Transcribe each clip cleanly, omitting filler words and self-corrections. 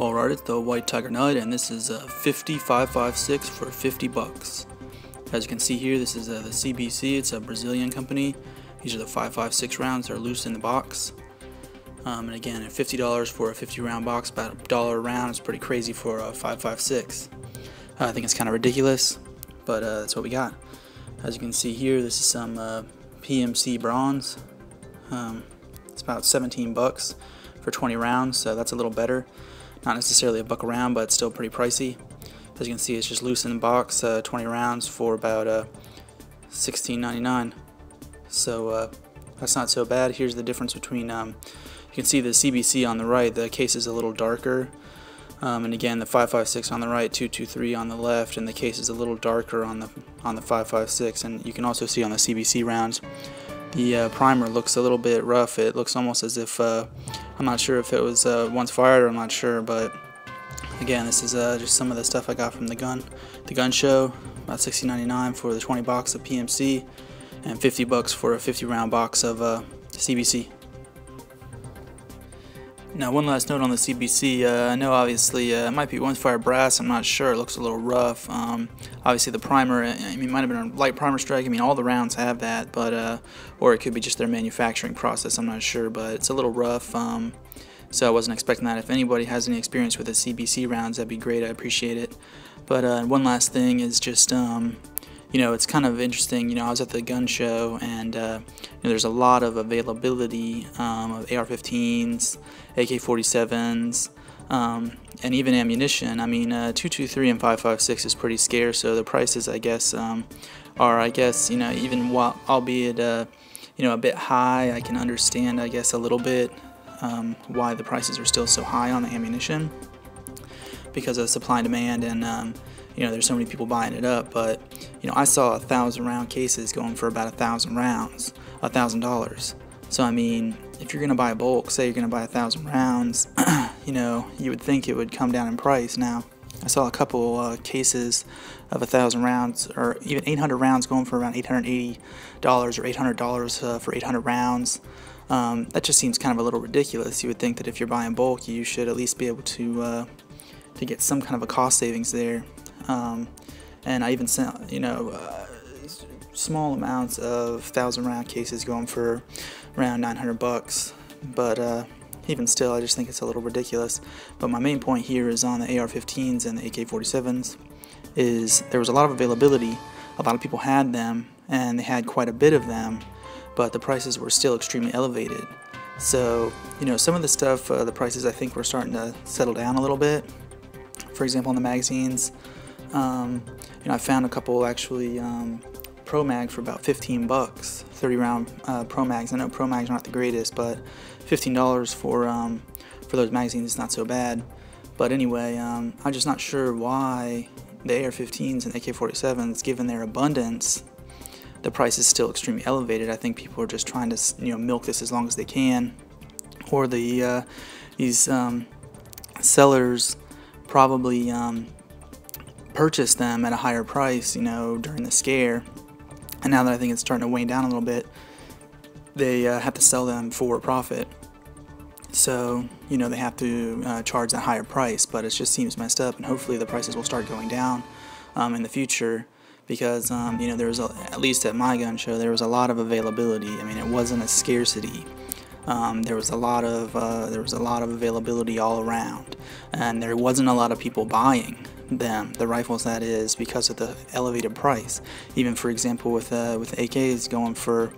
Alright, it's the White Tiger Knight, and this is a 50556 for 50 bucks. As you can see here, this is the CBC. It's a Brazilian company. These are the 556 rounds. They're loose in the box. And again, at $50 for a 50 round box, about $1 a round. It's pretty crazy for a 556. I think it's kind of ridiculous, but that's what we got. As you can see here, this is some PMC bronze. It's about 17 bucks for 20 rounds, so that's a little better. Not necessarily a buck a round, but still pretty pricey. As you can see, it's just loose in the box, 20 rounds for about $16.99. So that's not so bad. Here's the difference between, you can see the CBC on the right, the case is a little darker. And again, the 556 on the right, 223 on the left, and the case is a little darker on the 556. And you can also see on the CBC rounds, the primer looks a little bit rough. It looks almost as if, I'm not sure if it was once fired, or I'm not sure, but again, this is just some of the stuff I got from the gun show. About $16.99 for the 20 box of PMC, and 50 bucks for a 50 round box of CBC. Now, one last note on the CBC. I know obviously it might be once fired brass. I'm not sure. It looks a little rough. Obviously the primer, I mean, it might have been a light primer strike. I mean, all the rounds have that, but or it could be just their manufacturing process. I'm not sure, but it's a little rough. So I wasn't expecting that. If anybody has any experience with the CBC rounds, that'd be great. I appreciate it. But one last thing is just you know, it's kind of interesting. You know, I was at the gun show, and you know, there's a lot of availability of AR-15s, AK-47s, and even ammunition. I mean, 223 and 556 is pretty scarce, so the prices, I guess, are, you know, even while, albeit, you know, a bit high, I can understand, I guess, a little bit why the prices are still so high on the ammunition, because of supply and demand, and you know, there's so many people buying it up. But you know, I saw 1,000 round cases going for about 1,000 rounds, $1,000. So I mean, if you're gonna buy a bulk, say you're gonna buy 1,000 rounds, you know, you would think it would come down in price. Now, I saw a couple cases of 1,000 rounds, or even 800 rounds, going for around $880 or $800 for 800 rounds. That just seems kind of a little ridiculous. You would think that if you're buying bulk, you should at least be able to get some kind of a cost savings there. And I even sent, you know, small amounts of 1,000 round cases going for around 900 bucks. But even still, I just think it's a little ridiculous. But my main point here is on the AR-15s and the AK-47s. Is there was a lot of availability. A lot of people had them, and they had quite a bit of them, but the prices were still extremely elevated. So, you know, some of the stuff, the prices, I think, were starting to settle down a little bit. For example, on the magazines, you know, I found a couple actually Pro Mag for about 15 bucks, 30 round Pro Mags. I know Pro Mags aren't the greatest, but $15 for those magazines is not so bad. But anyway, I'm just not sure why the AR-15s and AK-47s, given their abundance, the price is still extremely elevated. I think people are just trying to, you know, milk this as long as they can, or the these sellers probably purchased them at a higher price, you know, during the scare, and now that I think it's starting to wane down a little bit, they have to sell them for a profit. So, you know, they have to charge that higher price, but it just seems messed up, and hopefully the prices will start going down in the future, because you know, there was at least at my gun show, there was a lot of availability. I mean, it wasn't a scarcity. There was a lot of availability all around, and there wasn't a lot of people buying them, the rifles, that is, because of the elevated price. Even, for example, with AKs going for,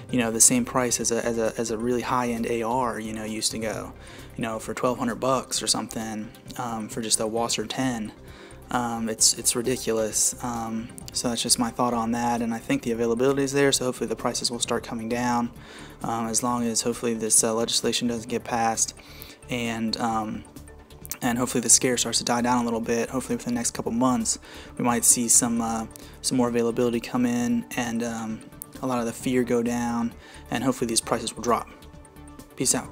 you know, the same price as a really high-end AR, you know, used to go, you know, for 1,200 bucks or something, for just a Wasser 10. It's ridiculous. So that's just my thought on that, and I think the availability is there, so hopefully the prices will start coming down, as long as hopefully this legislation doesn't get passed, and hopefully the scare starts to die down a little bit. Hopefully within the next couple months we might see some more availability come in, and a lot of the fear go down, and hopefully these prices will drop. Peace out.